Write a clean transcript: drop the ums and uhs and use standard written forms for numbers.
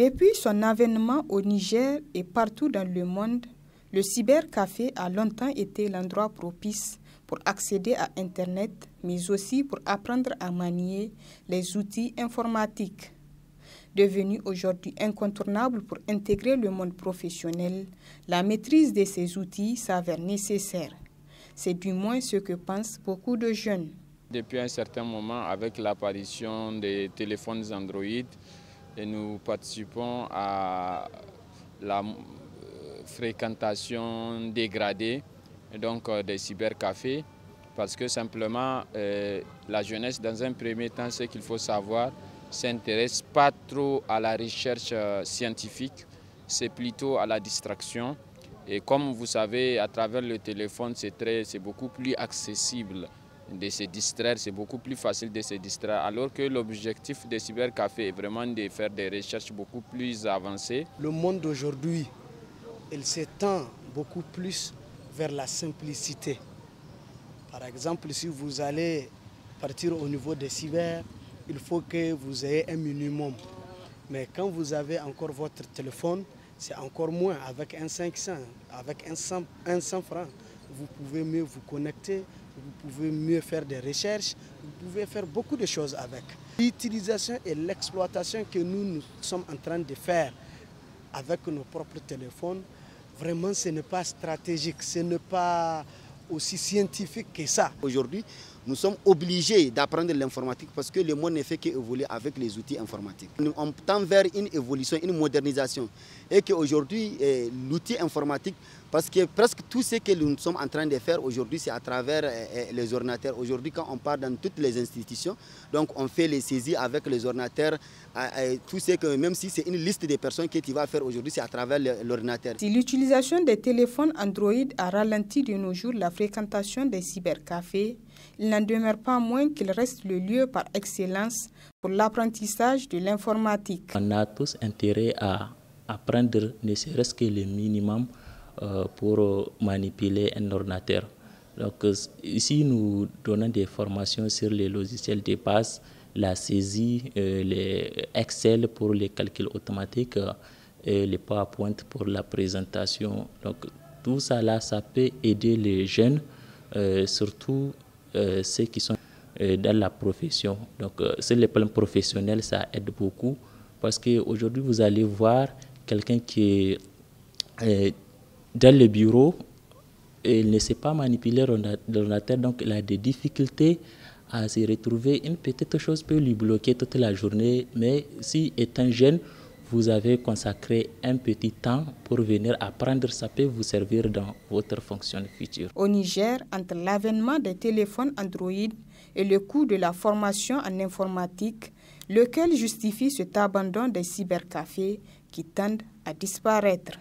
Depuis son avènement au Niger et partout dans le monde, le cybercafé a longtemps été l'endroit propice pour accéder à Internet, mais aussi pour apprendre à manier les outils informatiques. Devenu aujourd'hui incontournable pour intégrer le monde professionnel, la maîtrise de ces outils s'avère nécessaire. C'est du moins ce que pensent beaucoup de jeunes. Depuis un certain moment, avec l'apparition des téléphones Android, nous participons à la fréquentation dégradée des cybercafés parce que simplement la jeunesse, dans un premier temps, ce qu'il faut savoir, s'intéresse pas trop à la recherche scientifique, c'est plutôt à la distraction. Et comme vous savez, à travers le téléphone, c'est beaucoup plus accessible de se distraire, c'est beaucoup plus facile de se distraire, alors que l'objectif des cybercafés est vraiment de faire des recherches beaucoup plus avancées. Le monde d'aujourd'hui, il s'étend beaucoup plus vers la simplicité. Par exemple, si vous allez partir au niveau des cyber, il faut que vous ayez un minimum. Mais quand vous avez encore votre téléphone, c'est encore moins. Avec un 500, avec un 100 francs, vous pouvez mieux vous connecter, vous pouvez mieux faire des recherches, vous pouvez faire beaucoup de choses avec. L'utilisation et l'exploitation que nous sommes en train de faire avec nos propres téléphones, vraiment ce n'est pas stratégique, ce n'est pas aussi scientifique que ça. Aujourd'hui, nous sommes obligés d'apprendre l'informatique parce que le monde ne fait qu'évoluer avec les outils informatiques. On tend vers une évolution, une modernisation. Et qu'aujourd'hui, l'outil informatique, parce que presque tout ce que nous sommes en train de faire aujourd'hui, c'est à travers les ordinateurs. Aujourd'hui, quand on part dans toutes les institutions, donc on fait les saisies avec les ordinateurs, tout ce que, même si c'est une liste de personnes que tu vas faire aujourd'hui, c'est à travers l'ordinateur. Si l'utilisation des téléphones Android a ralenti de nos jours la fréquentation des cybercafés, il n'en demeure pas moins qu'il reste le lieu par excellence pour l'apprentissage de l'informatique. On a tous intérêt à apprendre ne serait-ce que le minimum pour manipuler un ordinateur. Donc, ici, nous donnons des formations sur les logiciels de base, la saisie, les Excel pour les calculs automatiques, et les PowerPoint pour la présentation. Donc, tout ça là, ça peut aider les jeunes, surtout ceux qui sont dans la profession. Donc, sur le plan professionnel, ça aide beaucoup parce qu'aujourd'hui, vous allez voir quelqu'un qui est dans le bureau, il ne sait pas manipuler l'ordinateur, donc il a des difficultés à se retrouver. Une petite chose peut lui bloquer toute la journée, mais si étant jeune, vous avez consacré un petit temps pour venir apprendre, ça peut vous servir dans votre fonction future. Au Niger, entre l'avènement des téléphones Android et le coût de la formation en informatique, lequel justifie cet abandon des cybercafés qui tendent à disparaître.